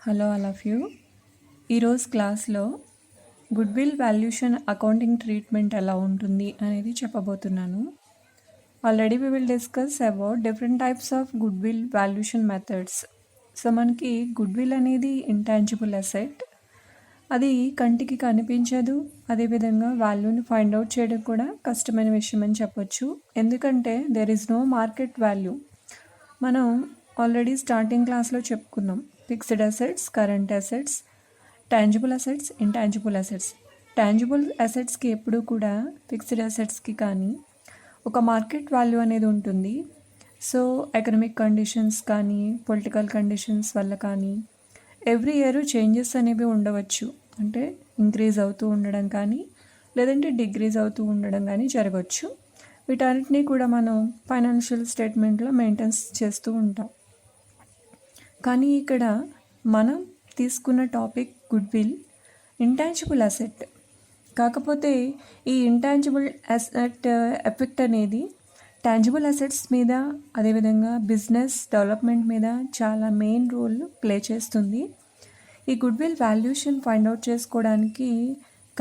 Hello all of you. ఈరోజు క్లాస్లో goodwill valuation accounting treatment ఎలా ఉంటుంది అనేది చెప్పబోతున్నాను. Already we will discuss about different types of goodwill valuation methods. So మనకి గుడ్విల్ అనేది ఇంటాంజిబుల్ అసెట్, అది కంటికి కనిపించదు. అదేవిధంగా వాల్యూని ఫైండ్ అవుట్ చేయడం కూడా కష్టమైన విషయం అని చెప్పొచ్చు. ఎందుకంటే there is no market value. మనం ఆల్రెడీ స్టార్టింగ్ క్లాస్లో చెప్పుకున్నాం, fixed assets, current assets, tangible assets, intangible assets. Tangible అసెట్స్కి ఎప్పుడూ కూడా ఫిక్స్డ్ అసెట్స్కి కానీ ఒక మార్కెట్ వాల్యూ అనేది ఉంటుంది. సో ఎకనామిక్ కండిషన్స్ కానీ పొలిటికల్ కండిషన్స్ వల్ల కానీ ఎవ్రీ ఇయర్ చేంజెస్ అనేవి ఉండవచ్చు. అంటే ఇంక్రీజ్ అవుతూ ఉండడం కానీ లేదంటే డిక్రీజ్ అవుతూ ఉండడం కానీ జరగవచ్చు. వీటన్నిటినీ కూడా మనం ఫైనాన్షియల్ స్టేట్మెంట్లో మెయింటైన్ చేస్తూ ఉంటాం. కానీ ఇక్కడ మనం తీసుకున్న టాపిక్ గుడ్విల్ ఇంటాంజిబుల్ అసెట్. కాకపోతే ఈ ఇంటాంజిబుల్ అసెట్ ఎఫెక్ట్ అనేది టాంజిబుల్ అసెట్స్ మీద, అదేవిధంగా బిజినెస్ డెవలప్మెంట్ మీద చాలా మెయిన్ రోల్ ప్లే చేస్తుంది. ఈ గుడ్విల్ వాల్యుయేషన్ ఫైండ్ అవుట్ చేసుకోవడానికి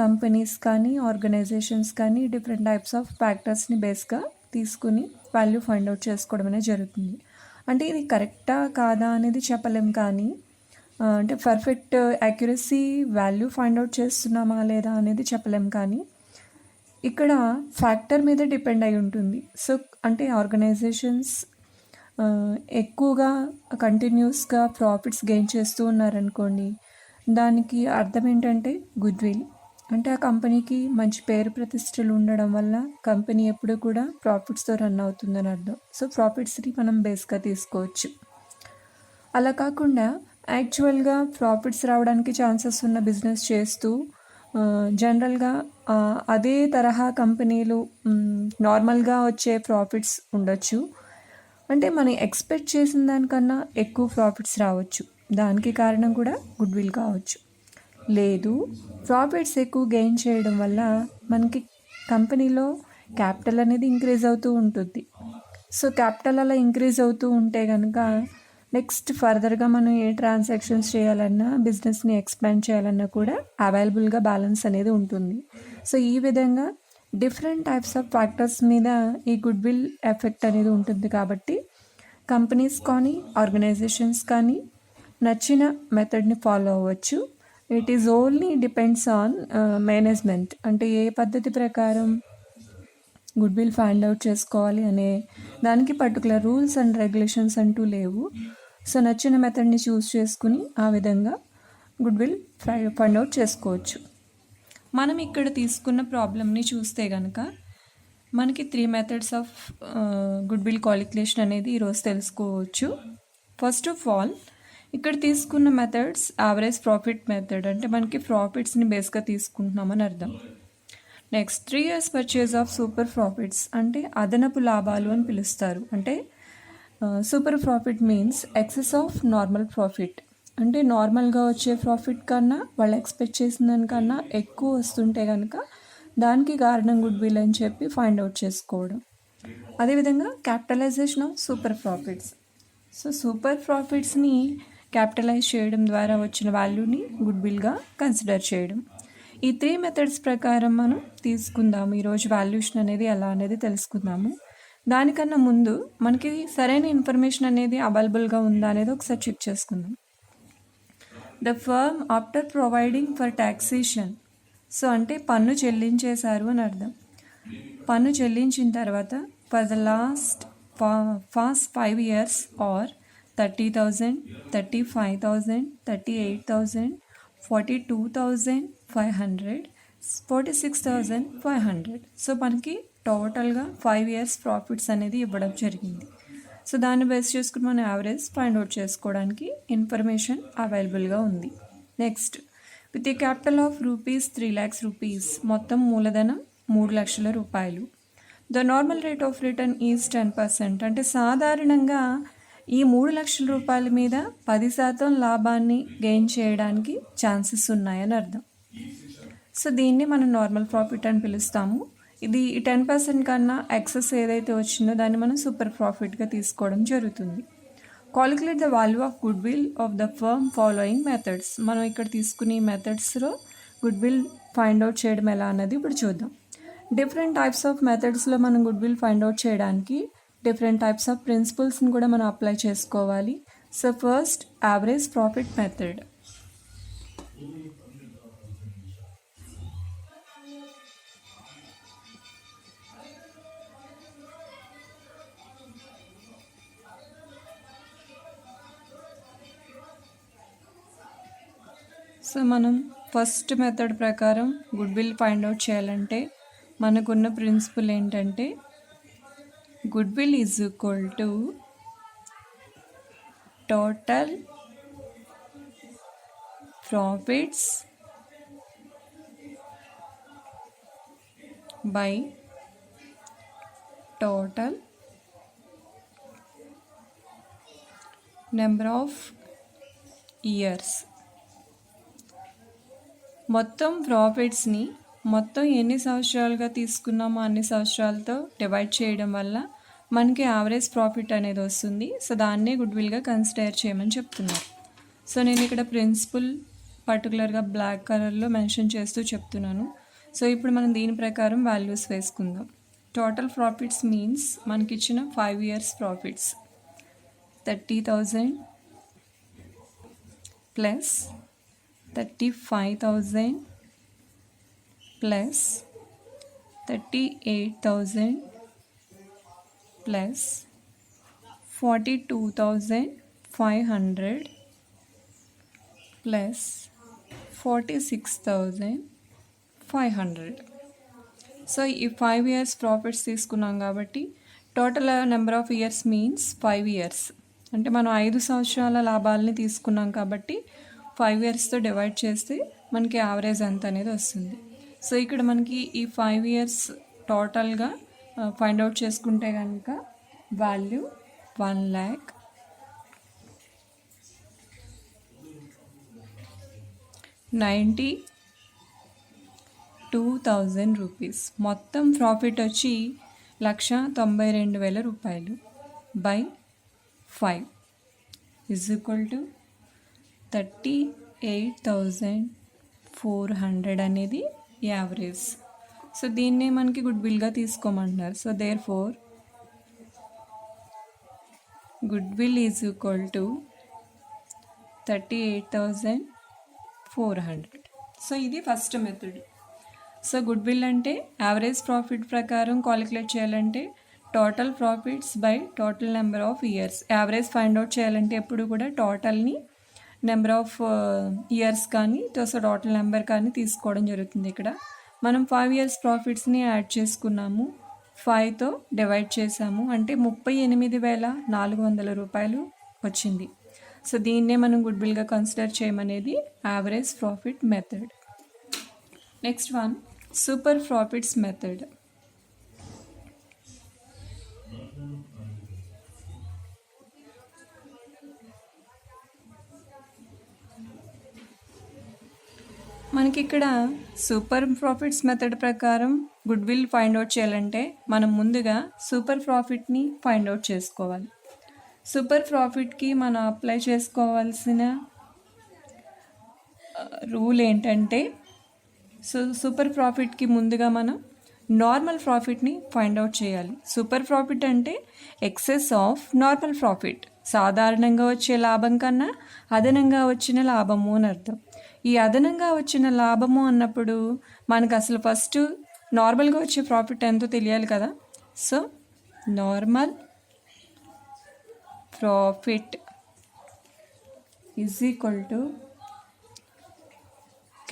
కంపెనీస్ కానీ ఆర్గనైజేషన్స్ కానీ డిఫరెంట్ టైప్స్ ఆఫ్ ఫ్యాక్టర్స్ని బేస్గా తీసుకుని వాల్యూ ఫైండ్ అవుట్ చేసుకోవడం అనేది జరుగుతుంది. అంటే ఇది కరెక్టా కాదా అనేది చెప్పలేం, కానీ అంటే perfect accuracy value find out చేస్తున్నామా లేదా అనేది చెప్పలేం, కానీ ఇక్కడ ఫ్యాక్టర్ మీద డిపెండ్ అయి ఉంటుంది. సో అంటే ఆర్గనైజేషన్స్ ఎక్కువగా కంటిన్యూస్గా ప్రాఫిట్స్ గెయిన్ చేస్తూ ఉన్నారనుకోండి, దానికి అర్థం ఏంటంటే గుడ్విల్ అంటే ఆ కంపెనీకి మంచి పేరు ప్రతిష్టలు ఉండడం వల్ల కంపెనీ ఎప్పుడు కూడా ప్రాఫిట్స్తో రన్ అవుతుందని అర్థం. సో ప్రాఫిట్స్ని మనం బేస్గా తీసుకోవచ్చు. అలా కాకుండా యాక్చువల్గా ప్రాఫిట్స్ రావడానికి ఛాన్సెస్ ఉన్న బిజినెస్ చేస్తూ జనరల్గా అదే తరహా కంపెనీలు నార్మల్గా వచ్చే ప్రాఫిట్స్ ఉండొచ్చు. అంటే మనం ఎక్స్పెక్ట్ చేసిన దానికన్నా ఎక్కువ ప్రాఫిట్స్ రావచ్చు. దానికి కారణం కూడా గుడ్విల్ కావచ్చు. లేదు, ప్రాఫిట్స్ ఎక్కువ గెయిన్ చేయడం వల్ల మనకి కంపెనీలో క్యాపిటల్ అనేది ఇంక్రీజ్ అవుతూ ఉంటుంది. సో క్యాపిటల్ అలా ఇంక్రీజ్ అవుతూ ఉంటే కనుక నెక్స్ట్ ఫర్దర్గా మనం ఏ ట్రాన్సాక్షన్స్ చేయాలన్నా, బిజినెస్ని ఎక్స్పాండ్ చేయాలన్నా కూడా అవైలబుల్గా బ్యాలెన్స్ అనేది ఉంటుంది. సో ఈ విధంగా డిఫరెంట్ టైప్స్ ఆఫ్ ఫ్యాక్టర్స్ మీద ఈ గుడ్విల్ ఎఫెక్ట్ అనేది ఉంటుంది. కాబట్టి కంపెనీస్ కానీ ఆర్గనైజేషన్స్ కానీ నచ్చిన మెథడ్ని ఫాలో అవ్వచ్చు. It is only depends on management. అంటే ఏ పద్ధతి ప్రకారం గుడ్విల్ ఫైండ్ అవుట్ చేసుకోవాలి అనే దానికి పర్టికులర్ రూల్స్ అండ్ రెగ్యులేషన్స్ అంటూ లేవు. సో నచ్చిన మెథడ్ని చూస్ చేసుకుని ఆ విధంగా గుడ్విల్ ఫైండ్ అవుట్ చేసుకోవచ్చు. మనం ఇక్కడ తీసుకున్న ప్రాబ్లమ్ని చూస్తే కనుక మనకి 3 మెథడ్స్ ఆఫ్ గుడ్విల్ కాలిక్యులేషన్ అనేది ఈరోజు తెలుసుకోవచ్చు. ఫస్ట్ ఆఫ్ ఆల్ ఇక్కడ తీసుకున్న మెథడ్స్ యావరేజ్ ప్రాఫిట్ మెథడ్, అంటే మనకి ప్రాఫిట్స్ని బేస్గా తీసుకుంటున్నామని అర్థం. Next 3 years purchase of super profits, అంటే అదనపు లాభాలు అని పిలుస్తారు. అంటే super profit means excess of normal profit. అంటే నార్మల్గా వచ్చే ప్రాఫిట్ కన్నా వాళ్ళు ఎక్స్పెక్ట్ చేసిన దానికన్నా ఎక్కువ వస్తుంటే కనుక దానికి కారణం గుడ్విల్ అని చెప్పి ఫైండ్ అవుట్ చేసుకోవడం. అదేవిధంగా capitalisation of super profits. So super ప్రాఫిట్స్ని క్యాపిటలైజ్ చేయడం ద్వారా వచ్చిన వాల్యూని గుడ్విల్గా కన్సిడర్ చేయడం. ఈ 3 మెథడ్స్ ప్రకారం మనం తీసుకుందాము. ఈరోజు వాల్యుయేషన్ అనేది ఎలా అనేది తెలుసుకుందాము. దానికన్నా ముందు మనకి సరైన ఇన్ఫర్మేషన్ అనేది అవైలబుల్గా ఉందా అనేది ఒకసారి చెక్ చేసుకుందాం. The firm after providing for taxation. So అంటే పన్ను చెల్లించేశారు అని అర్థం. పన్ను చెల్లించిన తర్వాత for the first 5 years are 30,000, 35,000, 38,000, 42,500, 46,500. So మనకి టోటల్గా 5 years ప్రాఫిట్స్ అనేది ఇవ్వడం జరిగింది. సో దాన్ని బేస్ చేసుకుని మనం యావరేజ్ ఫైండ్ అవుట్ చేసుకోవడానికి ఇన్ఫర్మేషన్ అవైలబుల్గా ఉంది. Next, with a capital of ₹3 lakhs, మొత్తం మూలధనం 3 లక్షల రూపాయలు. The normal rate of return is 10%. అంటే సాధారణంగా ఈ 3 లక్షల రూపాయల మీద 10% లాభాన్ని గెయిన్ చేయడానికి ఛాన్సెస్ ఉన్నాయని అర్థం. సో దీన్ని మనం నార్మల్ ప్రాఫిట్ అని పిలుస్తాము. ఇది 10% కన్నా ఎక్సెస్ ఏదైతే వచ్చిందో దాన్ని మనం సూపర్ ప్రాఫిట్గా తీసుకోవడం జరుగుతుంది. Calculate the value of good will of the firm following methods. మనం ఇక్కడ తీసుకునే మెథడ్స్లో గుడ్ విల్ ఫైండ్ అవుట్ చేయడం ఎలా అన్నది ఇప్పుడు చూద్దాం. డిఫరెంట్ టైప్స్ ఆఫ్ మెథడ్స్లో మనం గుడ్ విల్ ఫైండ్ అవుట్ చేయడానికి డిఫరెంట్ టైప్స్ ఆఫ్ ప్రిన్సిపల్స్ని కూడా మనం అప్లై చేసుకోవాలి. So first, average profit method. So మనం ఫస్ట్ మెథడ్ ప్రకారం గుడ్ విల్ ఫైండ్ అవుట్ చేయాలంటే మనకున్న ప్రిన్సిపల్ ఏంటంటే good will is equal to total profits by total number of years. మొత్తం ప్రాఫిట్స్ని మొత్తం ఎన్ని సంవత్సరాలుగా తీసుకున్నామో అన్ని సంవత్సరాలతో డివైడ్ చేయడం వల్ల మనకి యావరేజ్ ప్రాఫిట్ అనేది వస్తుంది. సో దాన్నే గుడ్ విల్గా కన్సిడర్ చేయమని చెప్తున్నారు. సో నేను ఇక్కడ ప్రిన్సిపల్ పర్టికులర్గా బ్లాక్ కలర్లో మెన్షన్ చేస్తూ చెప్తున్నాను. సో ఇప్పుడు మనం దీని ప్రకారం వాల్యూస్ వేసుకుందాం. టోటల్ ప్రాఫిట్స్ మీన్స్ మనకి ఇచ్చిన 5 years profits 30,000 plus 35,000 plus 38,000 plus 42,500 plus 46,500. So ఈ 5 years ప్రాఫిట్స్ తీసుకున్నాం కాబట్టి total number of years means 5 years. అంటే మనం 5 సంవత్సరాల లాభాలని తీసుకున్నాం కాబట్టి 5 yearsతో డివైడ్ చేస్తే మనకి యావరేజ్ ఎంత అనేది వస్తుంది. సో ఇక్కడ మనకి ఈ 5 years టోటల్గా ఫైండ్ అవుట్ చేసుకుంటే కనుక వాల్యూ 1,92,000 రూపీస్. మొత్తం ప్రాఫిట్ వచ్చి 1,92,000 రూపాయలు బై 5 ఈజ్ ఈక్వల్ టు 38,400 అనేది యావరేజ్. సో దీన్నే మనకి గుడ్ విల్గా తీసుకోమంటున్నారు. So therefore good will is equal to 38,400. So ఇది first method. So goodwill అంటే యావరేజ్ ప్రాఫిట్ ప్రకారం కాలిక్యులేట్ చేయాలంటే total profits by total number of years. Average find out చేయాలంటే ఎప్పుడు కూడా టోటల్ని నెంబర్ ఆఫ్ ఇయర్స్ కానీ టోటల్ నెంబర్ కానీ తీసుకోవడం జరుగుతుంది. ఇక్కడ మనం 5 years ప్రాఫిట్స్ని యాడ్ చేసుకున్నాము, 5తో డివైడ్ చేసాము, అంటే 38,400 రూపాయలు వచ్చింది. సో దీన్నే మనం గుడ్ విల్గా కన్సిడర్ చేయమనేది average profit method. Next one, super profits method. మనకి ఇక్కడ సూపర్ ప్రాఫిట్స్ మెథడ్ ప్రకారం గుడ్ విల్ ఫైండ్ అవుట్ చేయాలంటే మనం ముందుగా సూపర్ ప్రాఫిట్ని ఫైండ్ అవుట్ చేసుకోవాలి. సూపర్ ప్రాఫిట్కి మనం అప్లై చేసుకోవాల్సిన రూల్ ఏంటంటే, సూపర్ ప్రాఫిట్కి ముందుగా మనం నార్మల్ ప్రాఫిట్ని ఫైండ్ అవుట్ చేయాలి. సూపర్ ప్రాఫిట్ అంటే ఎక్సెస్ ఆఫ్ నార్మల్ ప్రాఫిట్, సాధారణంగా వచ్చే లాభం కన్నా అదనంగా వచ్చిన లాభము అని అర్థం. ఈ అదనంగా వచ్చిన లాభము అన్నప్పుడు మనకు అసలు ఫస్ట్ నార్మల్గా వచ్చే ప్రాఫిట్ ఎంతో తెలియాలి కదా. So normal profit is equal to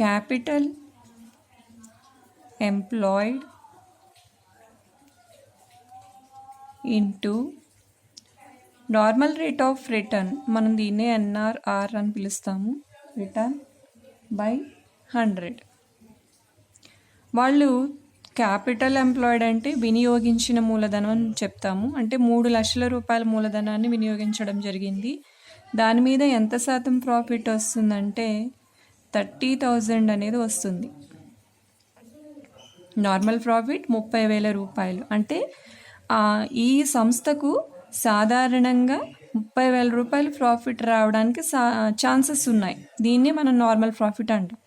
capital employed into normal rate of return, మనం దీన్నే NRR అని పిలుస్తాము, రిటర్న్ బై 100. వాళ్ళు క్యాపిటల్ ఎంప్లాయిడ్ అంటే వినియోగించిన మూలధనం అని చెప్తాము. అంటే 3 లక్షల రూపాయల మూలధనాన్ని వినియోగించడం జరిగింది. దాని మీద ఎంత శాతం ప్రాఫిట్ వస్తుందంటే 30,000 అనేది వస్తుంది. నార్మల్ ప్రాఫిట్ 30,000 రూపాయలు. అంటే ఈ సంస్థకు సాధారణంగా రూపాయలు ప్రాఫిట్ రావడానికి ఛాన్సెస్ ఉన్నాయి. దీన్ని మనం నార్మల్ ప్రాఫిట్ అంటాం.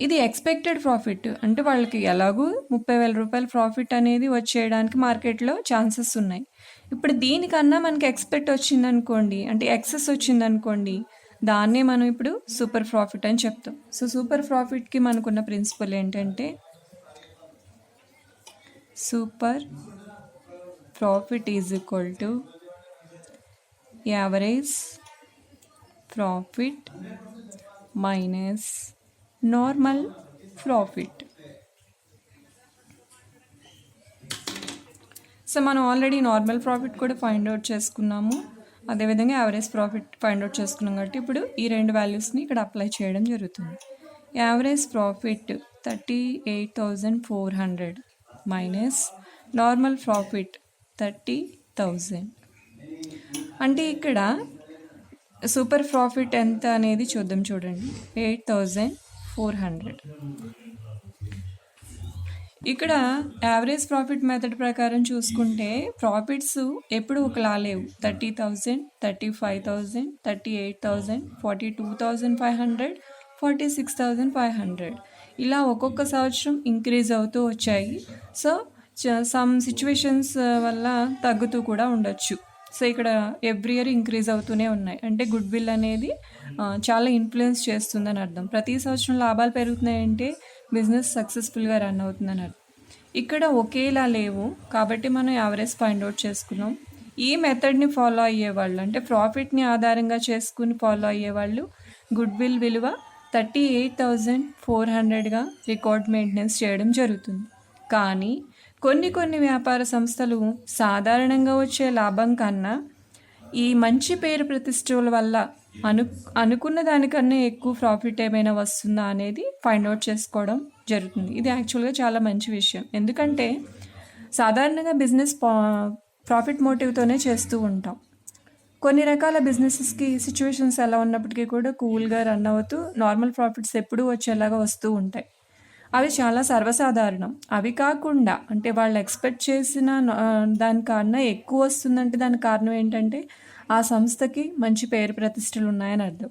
ఇది ఎక్స్పెక్టెడ్ ప్రాఫిట్, అంటే వాళ్ళకి ఎలాగూ రూపాయలు ప్రాఫిట్ అనేది వచ్చేయడానికి మార్కెట్లో ఛాన్సెస్ ఉన్నాయి. ఇప్పుడు దీనికన్నా మనకి ఎక్స్పెక్ట్ వచ్చిందనుకోండి, అంటే ఎక్సెస్ వచ్చిందనుకోండి, దాన్నే మనం ఇప్పుడు సూపర్ ప్రాఫిట్ అని చెప్తాం. సో సూపర్ ప్రాఫిట్కి మనకున్న ప్రిన్సిపల్ ఏంటంటే, super profit is equal to average profit minus normal profit. So మనం ఆల్రెడీ నార్మల్ ప్రాఫిట్ కూడా ఫైండ్ అవుట్ చేసుకున్నాము, అదేవిధంగా యావరేజ్ ప్రాఫిట్ ఫైండ్ అవుట్ చేసుకున్నాం. కాబట్టి ఇప్పుడు ఈ రెండు వాల్యూస్ని ఇక్కడ అప్లై చేయడం జరుగుతుంది. Average profit 38,400 minus normal profit 30,000. అంటే ఇక్కడ సూపర్ ప్రాఫిట్ ఎంత అనేది చూద్దాం. చూడండి, 8,400. ఇక్కడ యావరేజ్ ప్రాఫిట్ మెథడ్ ప్రకారం చూసుకుంటే ప్రాఫిట్స్ ఎప్పుడు ఒకలా లేవు. 30,000, 35,000, 38,000, 42,500, 46,500 ఇలా ఒక్కొక్క సంవత్సరం ఇంక్రీజ్ అవుతూ వచ్చాయి. సో సమ్ సిచ్యువేషన్స్ వల్ల తగ్గుతూ కూడా ఉండొచ్చు. సో ఇక్కడ ఎవ్రీ ఇయర్ ఇంక్రీజ్ అవుతూనే ఉన్నాయి. అంటే గుడ్ విల్ అనేది చాలా ఇన్ఫ్లుయెన్స్ చేస్తుందని అర్థం. ప్రతి సంవత్సరం లాభాలు పెరుగుతున్నాయంటే బిజినెస్ సక్సెస్ఫుల్గా రన్ అవుతుందని అర్థం. ఇక్కడ ఒకేలా లేవు కాబట్టి మనం యావరేజ్ ఫైండ్ అవుట్ చేసుకున్నాం. ఈ మెథడ్ని ఫాలో అయ్యేవాళ్ళు, అంటే ప్రాఫిట్ని ఆధారంగా చేసుకుని ఫాలో అయ్యేవాళ్ళు గుడ్ విల్ విలువ 38,400గా రికార్డ్ మెయింటెనెన్స్ చేయడం జరుగుతుంది. కానీ కొన్ని వ్యాపార సంస్థలు సాధారణంగా వచ్చే లాభం కన్నా ఈ మంచి పేరు ప్రతిష్టల వల్ల అనుకున్న దానికన్నా ఎక్కువ ప్రాఫిట్ ఏమైనా వస్తుందా అనేది ఫైండ్ అవుట్ చేసుకోవడం జరుగుతుంది. ఇది యాక్చువల్గా చాలా మంచి విషయం, ఎందుకంటే సాధారణంగా బిజినెస్ ప్రాఫిట్ మోటివ్తోనే చేస్తూ ఉంటాం. కొన్ని రకాల బిజినెసెస్కి సిచ్యువేషన్స్ ఎలా ఉన్నప్పటికీ కూడా కూల్గా రన్ అవుతూ నార్మల్ ప్రాఫిట్స్ ఎప్పుడూ వచ్చేలాగా వస్తూ ఉంటాయి. అవి చాలా సర్వసాధారణం. అవి కాకుండా అంటే వాళ్ళు ఎక్స్పెక్ట్ చేసిన దానికన్నా ఎక్కువ వస్తుందంటే దానికి కారణం ఏంటంటే ఆ సంస్థకి మంచి పేరు ప్రతిష్టలు ఉన్నాయని అర్థం.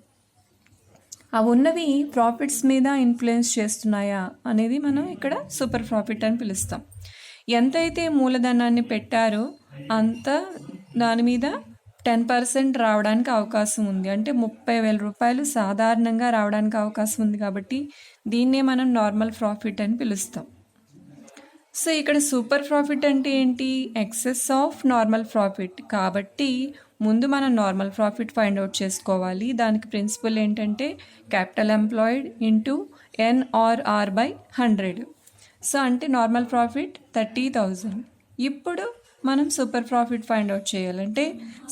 అవి ఉన్నవి ప్రాఫిట్స్ మీద ఇన్ఫ్లుయెన్స్ చేస్తున్నాయా అనేది మనం ఇక్కడ సూపర్ ప్రాఫిట్ అని పిలుస్తాం. ఎంతైతే మూలధనాన్ని పెట్టారో అంత దాని మీద 10% రావడానికి అవకాశం ఉంది. అంటే 30,000 రూపాయలు సాధారణంగా రావడానికి అవకాశం ఉంది. కాబట్టి దీన్నే మనం నార్మల్ ప్రాఫిట్ అని పిలుస్తాం. సో ఇక్కడ సూపర్ ప్రాఫిట్ అంటే ఏంటి? Excess of normal profit. కాబట్టి ముందు మనం నార్మల్ ప్రాఫిట్ ఫైండ్ అవుట్ చేసుకోవాలి. దానికి ప్రిన్సిపల్ ఏంటంటే capital employed into NRR/100. So అంటే నార్మల్ ప్రాఫిట్ 30,000. ఇప్పుడు మనం సూపర్ ప్రాఫిట్ ఫైండ్ అవుట్ చేయాలంటే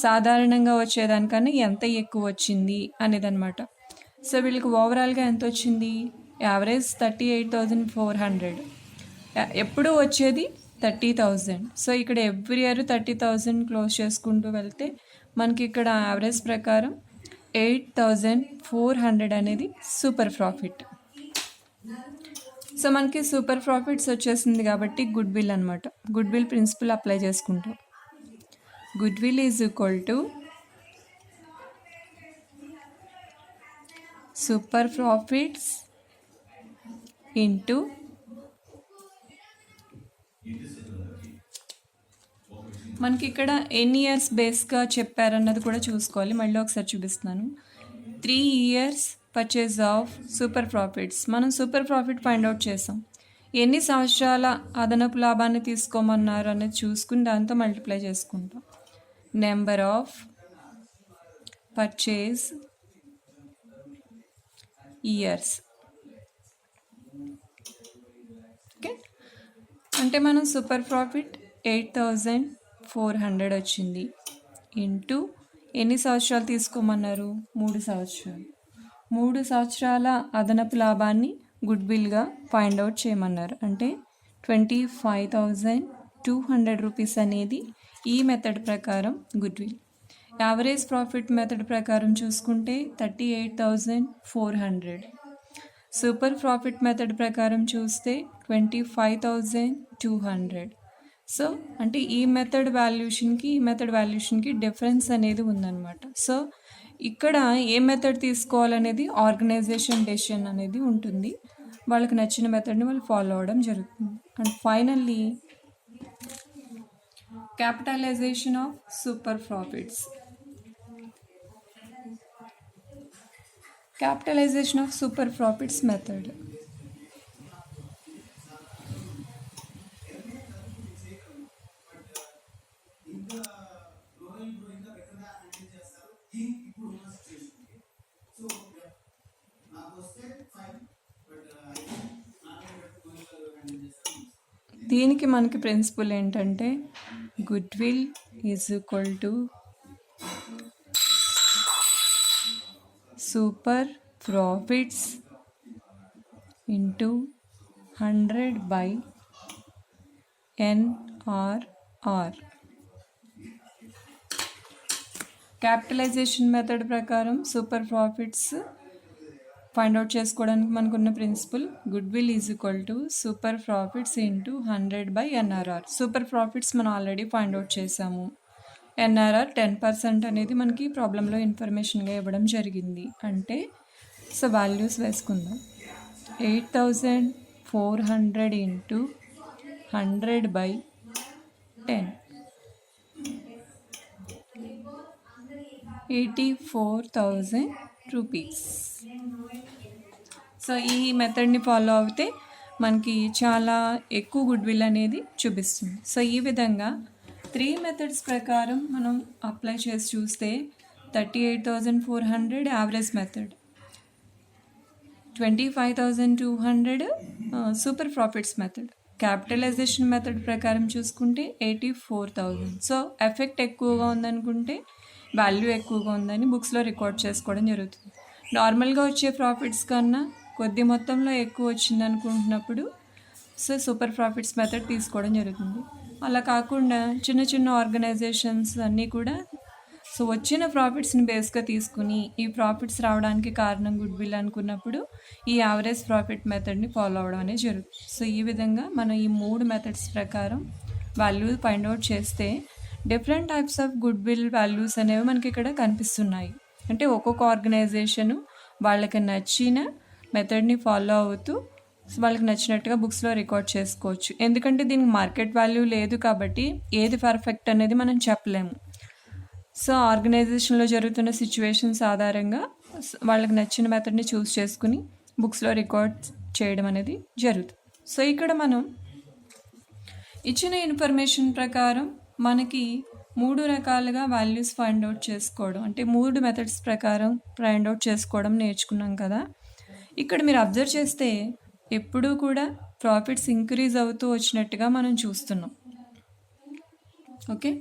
సాధారణంగా వచ్చేదానికన్నా ఎంత ఎక్కువ వచ్చింది అనేదన్నమాట. సో వీళ్ళకి ఓవరాల్గా ఎంత వచ్చింది? యావరేజ్ 38,400. ఎప్పుడు వచ్చేది 30,000. సో ఇక్కడ ఎవ్రీ ఇయర్ 30,000 క్లోజ్ చేసుకుంటూ వెళ్తే మనకి ఇక్కడ యావరేజ్ ప్రకారం 8,400 అనేది సూపర్ ప్రాఫిట్. సో మనకి సూపర్ ప్రాఫిట్స్ వచ్చేసింది కాబట్టి గుడ్ విల్ అనమాట. గుడ్ విల్ ప్రిన్సిపల్ అప్లై చేసుకుంటాం. Good will is equal to super profits into మనకి ఇక్కడ ఎన్ని ఇయర్స్ బేస్గా చెప్పారన్నది కూడా చూసుకోవాలి. మళ్ళీ ఒకసారి చూపిస్తున్నాను. 3 years purchase of super profits. మనం సూపర్ ప్రాఫిట్ ఫైండ్ అవుట్ చేసాం. ఎన్ని సంవత్సరాల అదనపు లాభాన్ని తీసుకోమన్నారు అనేది చూసుకుని దాంతో మల్టిప్లై చేసుకుంటాం. Number of purchase years. Okay, అంటే మనం సూపర్ ప్రాఫిట్ 8,400 వచ్చింది ఇంటూ ఎన్ని సంవత్సరాలు తీసుకోమన్నారు? 3 సంవత్సరాలు. 3 సంవత్సరాల అదనపు లాభాన్ని గుడ్ విల్గా ఫైండ్ అవుట్ చేయమన్నారు. అంటే 25,200 రూపీస్ అనేది ఈ మెథడ్ ప్రకారం good will. Average profit method ప్రకారం చూసుకుంటే 38,400. సూపర్ ప్రాఫిట్ మెథడ్ ప్రకారం చూస్తే 25,200. సో అంటే ఈ మెథడ్ వాల్యుయేషన్కి డిఫరెన్స్ అనేది ఉందన్నమాట. సో ఇక్కడ ఏ మెథడ్ తీసుకోవాలనేది ఆర్గనైజేషన్ డెసిషన్ అనేది ఉంటుంది. వాళ్ళకి నచ్చిన మెథడ్ని వాళ్ళు ఫాలో అవ్వడం జరుగుతుంది. And finally capitalisation of super profits. Capitalization of super profits method. దీనికి మనకి ప్రిన్సిపల్ ఏంటంటే good will is equal to super profits into 100 by NRR. Capitalisation method ప్రకారం సూపర్ ప్రాఫిట్స్ ఫైండ్ అవుట్ చేసుకోవడానికి మనకున్న principle good will is equal to super profits into 100 by NRR. Super profits మనం already find out చేసాము. NRR 10% అనేది మనకి ప్రాబ్లంలో ఇన్ఫర్మేషన్గా ఇవ్వడం జరిగింది. అంటే సో వాల్యూస్ వేసుకుందాం. 8,400 ఇంటూ 100 by 10, 84,000 రూపీస్. సో ఈ మెథడ్ని ఫాలో అవుతే మనకి చాలా ఎక్కువ గుడ్ విల్ అనేది చూపిస్తుంది. సో ఈ విధంగా 3 మెథడ్స్ ప్రకారం మనం అప్లై చేసి చూస్తే 38,400 average method, 25,200 super profits method, capitalisation method ప్రకారం చూసుకుంటే 84,000. సో ఎఫెక్ట్ ఎక్కువగా ఉందనుకుంటే వాల్యూ ఎక్కువగా ఉందని బుక్స్లో రికార్డ్ చేసుకోవడం జరుగుతుంది. నార్మల్గా వచ్చే ప్రాఫిట్స్ కన్నా కొద్ది మొత్తంలో ఎక్కువ వచ్చింది అనుకుంటున్నప్పుడు సో సూపర్ ప్రాఫిట్స్ మెథడ్ తీసుకోవడం జరుగుతుంది. అలా కాకుండా చిన్న చిన్న ఆర్గనైజేషన్స్ అన్నీ కూడా సో వచ్చిన ప్రాఫిట్స్ని బేస్గా తీసుకుని ఈ ప్రాఫిట్స్ రావడానికి కారణం గుడ్ విల్ అనుకున్నప్పుడు ఈ యావరేజ్ ప్రాఫిట్ మెథడ్ని ఫాలో అవ్వడం అనేది జరుగుతుంది. సో ఈ విధంగా మనం ఈ 3 మెథడ్స్ ప్రకారం వాల్యూ ఫైండ్ అవుట్ చేస్తే different types of good will values అనేవి మనకి ఇక్కడ కనిపిస్తున్నాయి. అంటే ఒక్కొక్క ఆర్గనైజేషను వాళ్ళకి నచ్చిన మెథడ్ని ఫాలో అవుతూ వాళ్ళకి నచ్చినట్టుగా బుక్స్లో రికార్డ్ చేసుకోవచ్చు. ఎందుకంటే దీనికి మార్కెట్ వాల్యూ లేదు కాబట్టి ఏది పర్ఫెక్ట్ అనేది మనం చెప్పలేము. సో ఆర్గనైజేషన్లో జరుగుతున్న సిచ్యువేషన్స్ ఆధారంగా వాళ్ళకి నచ్చిన మెథడ్ని చూస్ చేసుకుని బుక్స్లో రికార్డ్ చేయడం అనేది జరుగుతుంది. సో ఇక్కడ మనం ఇచ్చిన ఇన్ఫర్మేషన్ ప్రకారం మనకి 3 రకాలుగా వాల్యూస్ ఫైండ్ అవుట్ చేసుకోవడం, అంటే 3 మెథడ్స్ ప్రకారం ఫైండ్ అవుట్ చేసుకోవడం నేర్చుకున్నాం కదా. ఇక్కడ మీరు అబ్జర్వ్ చేస్తే ఎప్పుడూ కూడా ప్రాఫిట్స్ ఇంక్రీజ్ అవుతూ వచ్చినట్టుగా మనం చూస్తున్నాం. ఓకే,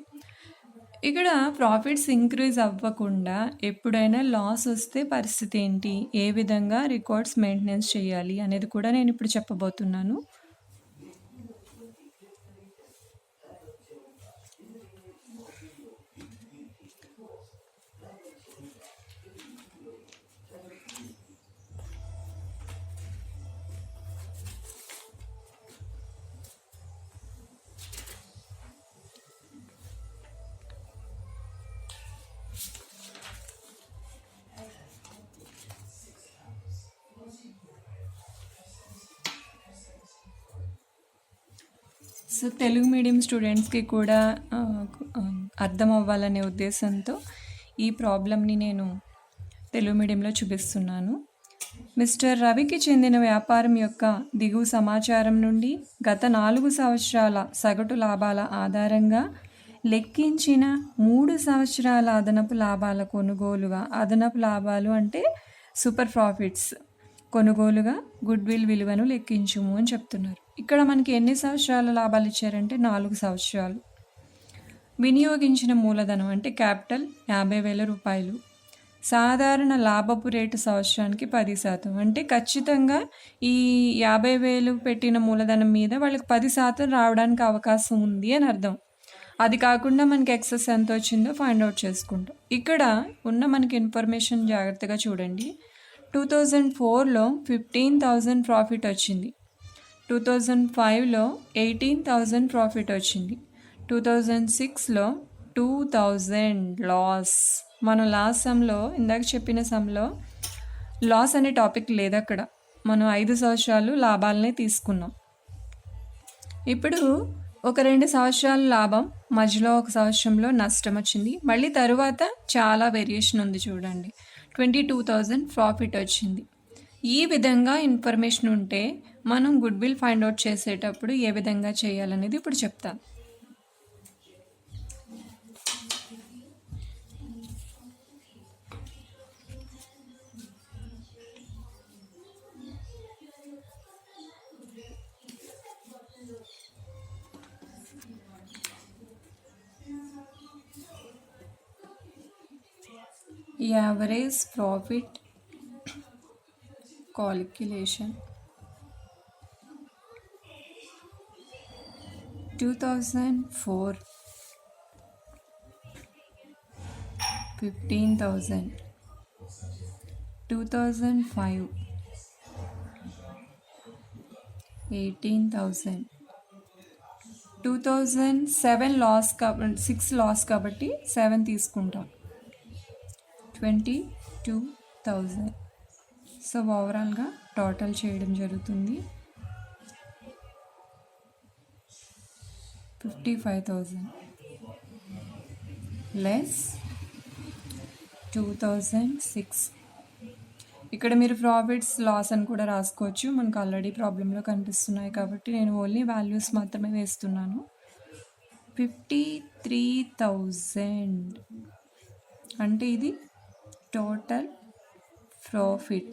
ఇక్కడ ప్రాఫిట్స్ ఇంక్రీజ్ అవ్వకుండా ఎప్పుడైనా లాస్ వస్తే పరిస్థితి ఏంటి, ఏ విధంగా రికార్డ్స్ మెయింటెనెన్స్ చేయాలి అనేది కూడా నేను ఇప్పుడు చెప్పబోతున్నాను. సో తెలుగు మీడియం స్టూడెంట్స్కి కూడా అర్థం అవ్వాలనే ఉద్దేశంతో ఈ ప్రాబ్లమ్ని నేను తెలుగు మీడియంలో చూపిస్తున్నాను. మిస్టర్ రవికి చెందిన వ్యాపారం యొక్క దిగువ సమాచారం నుండి గత 4 సంవత్సరాల సగటు లాభాల ఆధారంగా లెక్కించిన 3 సంవత్సరాల అదనపు లాభాల కొనుగోలుగా, అదనపు లాభాలు అంటే సూపర్ ప్రాఫిట్స్ కొనుగోలుగా గుడ్ విల్ విలువను లెక్కించుము అని చెప్తున్నారు. ఇక్కడ మనకి ఎన్ని సంవత్సరాల లాభాలు ఇచ్చారంటే 4 సంవత్సరాలు. వినియోగించిన మూలధనం అంటే క్యాపిటల్ 50,000 రూపాయలు. సాధారణ లాభపు రేటు సంవత్సరానికి 10%. అంటే ఖచ్చితంగా ఈ 50,000 పెట్టిన మూలధనం మీద వాళ్ళకి 10% రావడానికి అవకాశం ఉంది అని అర్థం. అది కాకుండా మనకి ఎక్సెస్ ఎంత వచ్చిందో ఫైండ్ అవుట్ చేసుకుంటాం. ఇక్కడ ఉన్న మనకి ఇన్ఫర్మేషన్ జాగ్రత్తగా చూడండి. 2004లో 15,000 ప్రాఫిట్ వచ్చింది. 2005లో 18,000 ప్రాఫిట్ వచ్చింది. 2006లో 2,000 లాస్. మనం లాస్ట్ సమ్లో ఇందాక చెప్పిన సమ్లో లాస్ అనే టాపిక్ లేదు అక్కడ. మనం 5 సంవత్సరాలు లాభాలనే తీసుకున్నాం. ఇప్పుడు ఒక 2 సంవత్సరాల లాభం, మధ్యలో ఒక సంవత్సరంలో నష్టం వచ్చింది. మళ్ళీ తరువాత చాలా వేరియేషన్ ఉంది చూడండి. 22,000 ప్రాఫిట్ వచ్చింది. ఈ విధంగా ఇన్ఫర్మేషన్ ఉంటే మనం గుడ్ విల్ ఫైండ్ అవుట్ చేసేటప్పుడు ఏ విధంగా చేయాలనేది ఇప్పుడు చెప్తాను. Average profit calculation. 2004 15,000, 2005 18,000, 2007 loss 6 loss కాబట్టి 7 తీసుకుంటాం, 22,000. సో ఓవరాల్గా టోటల్ చేయడం జరుగుతుంది 55,000 లెస్ 2006. ఇక్కడ మీరు ప్రాఫిట్స్ లాస్ అని కూడా రాసుకోవచ్చు. మనకు ఆల్రెడీ ప్రాబ్లంలో కనిపిస్తున్నాయి కాబట్టి నేను ఓన్లీ వాల్యూస్ మాత్రమే వేస్తున్నాను. 53,000 అంటే ఇది టోటల్ ప్రాఫిట్.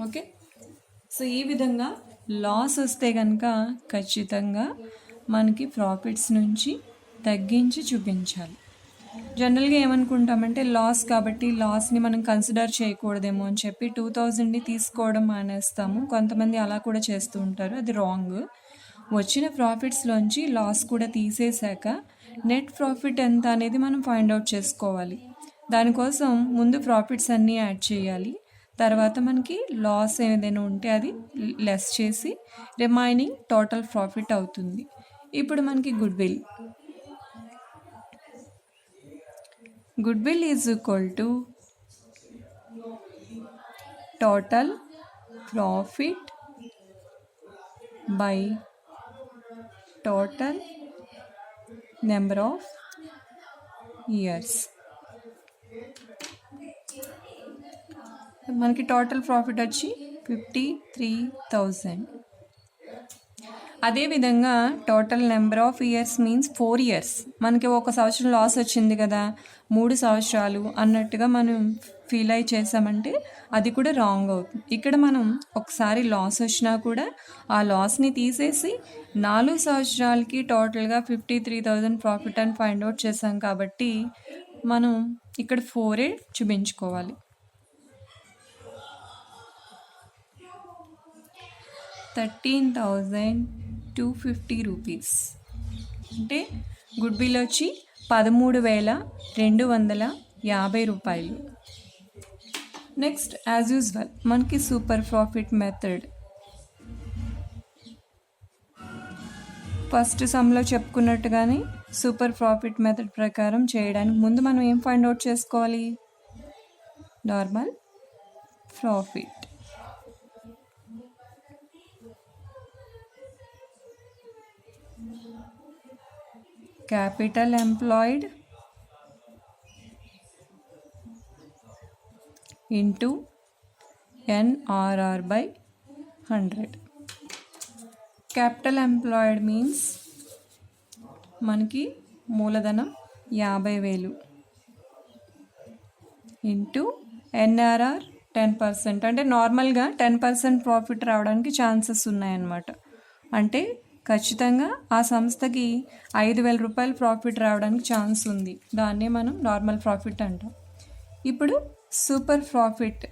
ఓకే, సో ఈ విధంగా లాస్ వస్తే కనుక ఖచ్చితంగా మనకి ప్రాఫిట్స్ నుంచి తగ్గించి చూపించాలి. జనరల్గా ఏమనుకుంటామంటే లాస్ కాబట్టి లాస్ని మనం కన్సిడర్ చేయకూడదేమో అని చెప్పి 2,000ని తీసుకోవడం మానేస్తాము. కొంతమంది అలా కూడా చేస్తూ ఉంటారు, అది రాంగ్. వచ్చిన ప్రాఫిట్స్లోంచి లాస్ కూడా తీసేశాక నెట్ ప్రాఫిట్ ఎంత అనేది మనం ఫైండ్ అవుట్ చేసుకోవాలి. దానికోసం ముందు ప్రాఫిట్స్ అన్నీ యాడ్ చేయాలి, తర్వాత మనకి లాస్ ఏదైనా ఉంటే అది లెస్ చేసి రిమైనింగ్ టోటల్ ప్రాఫిట్ అవుతుంది. ఇప్పుడు మనకి good will is equal to total profit by total number of years. మనకి టోటల్ ప్రాఫిట్ వచ్చి 53,000. అదేవిధంగా total number of years means 4 years. మనకి ఒక సంవత్సరం లాస్ వచ్చింది కదా, 3 సంవత్సరాలు అన్నట్టుగా మనం ఫీల్ అయి చేసామంటే అది కూడా రాంగ్ అవుతుంది. ఇక్కడ మనం ఒకసారి లాస్ వచ్చినా కూడా ఆ లాస్ని తీసేసి 4 సంవత్సరాలకి టోటల్గా 53,000 ప్రాఫిట్ అని ఫైండ్ అవుట్ చేసాం కాబట్టి మనం ఇక్కడ 4 చూపించుకోవాలి. 13,250 రూపీస్ అంటే గుడ్ విల్ వచ్చి 13,250 రూపాయలు. నెక్స్ట్ యాజ్ యూజువల్ మనకి సూపర్ ప్రాఫిట్ మెథడ్. ఫస్ట్ సమ్లో చెప్పుకున్నట్టుగానే సూపర్ ప్రాఫిట్ మెథడ్ ప్రకారం చేయడానికి ముందు మనం ఏం ఫైండ్ అవుట్ చేసుకోవాలి? Normal profit. Capital employed into NRR by 100. Capital employed means మనకి మూలధనం 50,000 ఇంటూ NRR 10%. అంటే నార్మల్గా 10% ప్రాఫిట్ రావడానికి ఛాన్సెస్ ఉన్నాయన్నమాట. అంటే ఖచ్చితంగా ఆ సంస్థకి 5,000 రూపాయలు ప్రాఫిట్ రావడానికి ఛాన్స్ ఉంది. దాన్నే మనం నార్మల్ ప్రాఫిట్ అంటాం. ఇప్పుడు super profit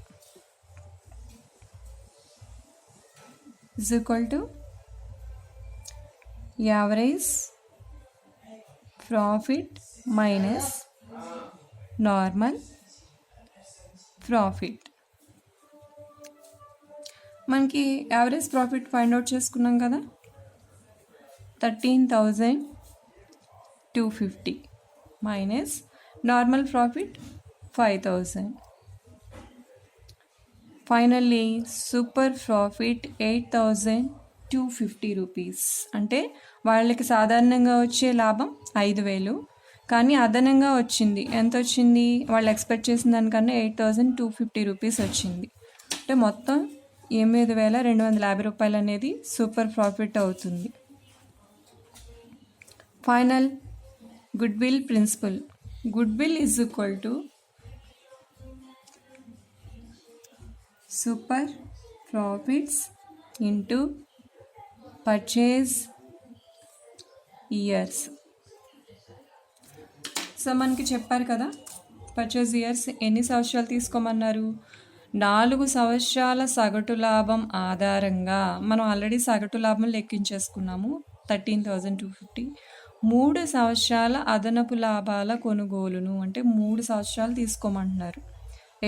is equal to average profit minus normal profit. మనకి యావరేజ్ ప్రాఫిట్ ఫైండ్ అవుట్ చేసుకున్నాం కదా, 13,250 minus normal profit 5,000. Finally super profit 8,250 rupees. అంటే వాళ్ళకి సాధారణంగా వచ్చే లాభం 5,000, కానీ అదనంగా వచ్చింది. ఎంత వచ్చింది? వాళ్ళు ఎక్స్పెక్ట్ చేసిన దానికన్నా 8,250 రూపీస్ వచ్చింది. అంటే మొత్తం 8,250 రూపాయలు అనేది సూపర్ ప్రాఫిట్ అవుతుంది. Final good will principle. Good will is equal to super profits into purchase years. So మనకి చెప్పారు కదా, పర్చేజ్ ఇయర్స్ ఎన్ని సంవత్సరాలు తీసుకోమన్నారు? 4 సంవత్సరాల సగటు లాభం ఆధారంగా మనం ఆల్రెడీ సగటు లాభం లెక్కించేసుకున్నాము 13,250. 3 సంవత్సరాల అదనపు లాభాల కొనుగోలును అంటే 3 సంవత్సరాలు తీసుకోమంటున్నారు.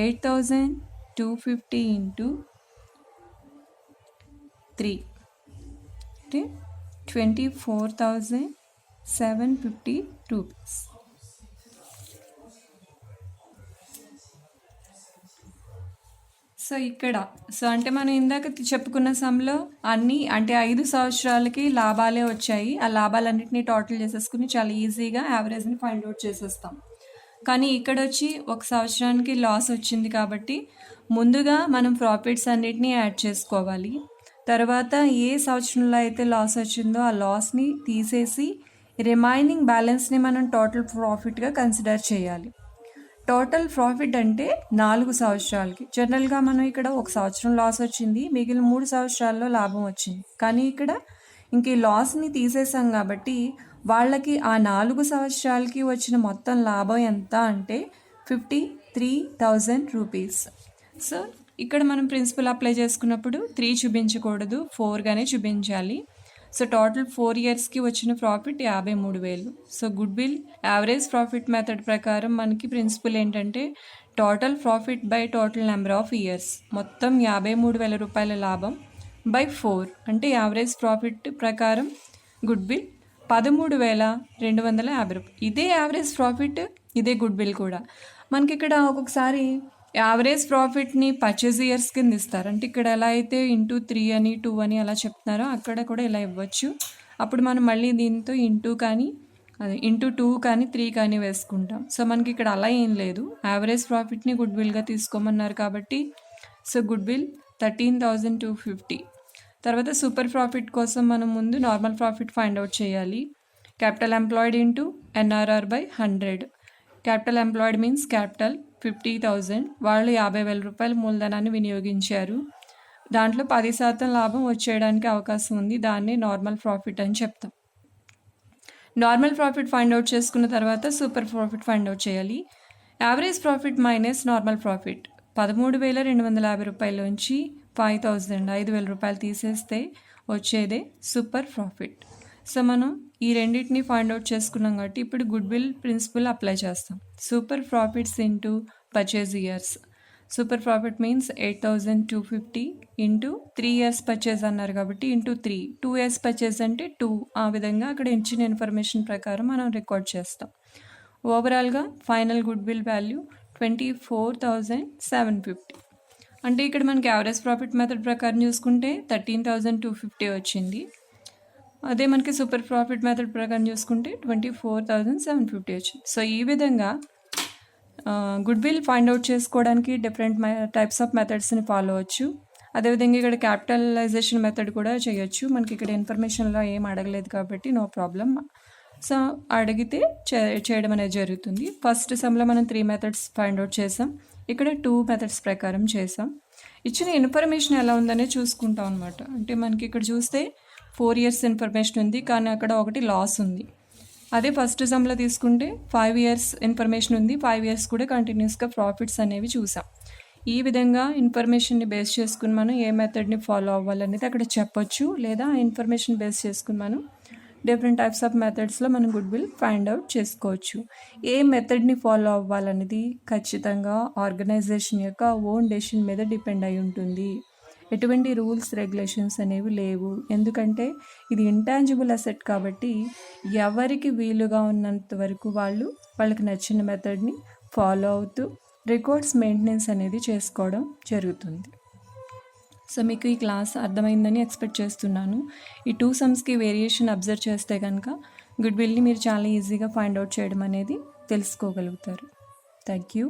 8,250 ఇంటూ 3 అంటే 24,750 రూపీస్. సో అంటే మనం ఇందాక చెప్పుకున్న సమ్లో అన్నీ అంటే 5 సంవత్సరాలకి లాభాలే వచ్చాయి. ఆ లాభాలన్నింటినీ టోటల్ చేసేసుకుని చాలా ఈజీగా యావరేజ్ని ఫైండ్ అవుట్ చేసేస్తాం. కానీ ఇక్కడ వచ్చి 1 సంవత్సరానికి లాస్ వచ్చింది కాబట్టి ముందుగా మనం ప్రాఫిట్స్ అన్నిటినీ యాడ్ చేసుకోవాలి. తర్వాత ఏ సంవత్సరంలో అయితే లాస్ వచ్చిందో ఆ లాస్ని తీసేసి రిమైనింగ్ బ్యాలెన్స్ని మనం టోటల్ ప్రాఫిట్గా కన్సిడర్ చేయాలి. టోటల్ ప్రాఫిట్ అంటే 4 సంవత్సరాలకి. జనరల్గా మనం ఇక్కడ 1 సంవత్సరం లాస్ వచ్చింది, మిగిలిన 3 సంవత్సరాల్లో లాభం వచ్చింది. కానీ ఇక్కడ ఇంక ఈ లాస్ని తీసేసాం కాబట్టి వాళ్ళకి ఆ 4 సంవత్సరాలకి వచ్చిన మొత్తం లాభం ఎంత అంటే 53,000 రూపీస్. సో ఇక్కడ మనం ప్రిన్సిపల్ అప్లై చేసుకున్నప్పుడు 3 చూపించకూడదు, 4గానే చూపించాలి. సో టోటల్ 4 ఇయర్స్కి వచ్చిన profit 53,000. So good will average profit method ప్రకారం మనకి ప్రిన్సిపల్ ఏంటంటే total profit by total number of years. మొత్తం 53,000 రూపాయల లాభం బై 4 అంటే యావరేజ్ ప్రాఫిట్ ప్రకారం గుడ్ విల్ 13,250 రూపాయలు. ఇదే యావరేజ్ ప్రాఫిట్, ఇదే గుడ్ విల్ కూడా. మనకి ఇక్కడ ఒక్కొక్కసారి యావరేజ్ ప్రాఫిట్ని పర్చేజ్ ఇయర్స్ కింద ఇస్తారు. అంటే ఇక్కడ ఎలా అయితే ఇంటూ 3 అని 2 అని అలా చెప్తున్నారో అక్కడ కూడా ఇలా ఇవ్వచ్చు. అప్పుడు మనం మళ్ళీ దీంతో ఇంటూ 2 కానీ 3 కానీ వేసుకుంటాం. సో మనకి ఇక్కడ అలా ఏం లేదు, యావరేజ్ ప్రాఫిట్ని గుడ్ విల్గా తీసుకోమన్నారు కాబట్టి సో గుడ్ విల్ 13,250. తర్వాత సూపర్ ప్రాఫిట్ కోసం మనం ముందు నార్మల్ ప్రాఫిట్ ఫైండ్ అవుట్ చేయాలి. Capital employed into NRR by 100. Capital employed means capital 50,000. వాళ్ళు 50,000 రూపాయల మూలధనాన్ని వినియోగించారు. దాంట్లో 10% లాభం వచ్చేయడానికి అవకాశం ఉంది. దాన్ని నార్మల్ ప్రాఫిట్ అని చెప్తాం. నార్మల్ ప్రాఫిట్ ఫైండ్ అవుట్ చేసుకున్న తర్వాత సూపర్ ప్రాఫిట్ ఫైండ్ అవుట్ చేయాలి. Average profit minus normal profit 13,250 రూపాయలలోంచి 5,000 రూపాయలు తీసేస్తే వచ్చేదే సూపర్ ప్రాఫిట్. సో మనం ఈ రెండింటిని ఫైండ్ అవుట్ చేసుకున్నాం కాబట్టి ఇప్పుడు గుడ్ విల్ ప్రిన్సిపల్ అప్లై చేస్తాం. Super profits into purchase years. Super profit means 8,250 into 3 years purchase అన్నారు కాబట్టి ఇంటూ 3. 2 ఇయర్స్ పర్చేజ్ అంటే 2. ఆ విధంగా అక్కడ ఇచ్చిన ఇన్ఫర్మేషన్ ప్రకారం మనం రికార్డ్ చేస్తాం. ఓవరాల్గా ఫైనల్ గుడ్ విల్ వాల్యూ 24,750. అంటే ఇక్కడ మనకి యావరేజ్ ప్రాఫిట్ మెథడ్ ప్రకారం చూసుకుంటే 13,250 వచ్చింది. అదే మనకి సూపర్ ప్రాఫిట్ మెథడ్ ప్రకారం చూసుకుంటే 24,750 వచ్చింది. సో ఈ విధంగా గుడ్ విల్ ఫైండ్ అవుట్ చేసుకోవడానికి డిఫరెంట్ టైప్స్ ఆఫ్ మెథడ్స్ని ఫాలో అవ్వచ్చు. అదేవిధంగా ఇక్కడ క్యాపిటలైజేషన్ మెథడ్ కూడా చేయొచ్చు. మనకి ఇక్కడ ఇన్ఫర్మేషన్లో ఏం అడగలేదు కాబట్టి నో ప్రాబ్లం. సో అడిగితే చేయడం అనేది జరుగుతుంది. ఫస్ట్ సమ్లో మనం 3 మెథడ్స్ ఫైండ్ అవుట్ చేసాం, ఇక్కడ 2 మెథడ్స్ ప్రకారం చేసాం. ఇచ్చిన ఇన్ఫర్మేషన్ ఎలా ఉందనే చూసుకుంటాం అనమాట. అంటే మనకి ఇక్కడ చూస్తే 4 ఇయర్స్ ఇన్ఫర్మేషన్ ఉంది, కానీ అక్కడ ఒకటి లాస్ ఉంది. అదే ఫస్ట్ సమ్లో తీసుకుంటే 5 ఇయర్స్ ఇన్ఫర్మేషన్ ఉంది, 5 ఇయర్స్ కూడా కంటిన్యూస్గా ప్రాఫిట్స్ అనేవి చూసాం. ఈ విధంగా ఇన్ఫర్మేషన్ని బేస్ చేసుకుని మనం ఏ మెథడ్ని ఫాలో అవ్వాలనేది అక్కడ చెప్పొచ్చు, లేదా ఆ ఇన్ఫర్మేషన్ బేస్ చేసుకుని మనం డిఫరెంట్ టైప్స్ ఆఫ్ మెథడ్స్లో మనం గుడ్ విల్ ఫైండ్ అవుట్ చేసుకోవచ్చు. ఏ మెథడ్ని ఫాలో అవ్వాలనేది ఖచ్చితంగా ఆర్గనైజేషన్ యొక్క ఓన్ డెసిషన్ మీద డిపెండ్ అయి ఉంటుంది. ఎటువంటి రూల్స్ రెగ్యులేషన్స్ అనేవి లేవు. ఎందుకంటే ఇది ఇంటాంజిబుల్ అసెట్ కాబట్టి ఎవరికి వీలుగా ఉన్నంత వరకు వాళ్ళకి నచ్చిన మెథడ్ని ఫాలో అవుతూ రికార్డ్స్ మెయింటెనెన్స్ అనేది చేసుకోవడం జరుగుతుంది. సో మీకు ఈ క్లాస్ అర్థమైందని ఎక్స్పెక్ట్ చేస్తున్నాను. ఈ 2 సమ్స్కి వేరియేషన్ అబ్జర్వ్ చేస్తే కనుక గుడ్ విల్ని మీరు చాలా ఈజీగా ఫైండ్ అవుట్ చేయడం అనేది తెలుసుకోగలుగుతారు. Thank you.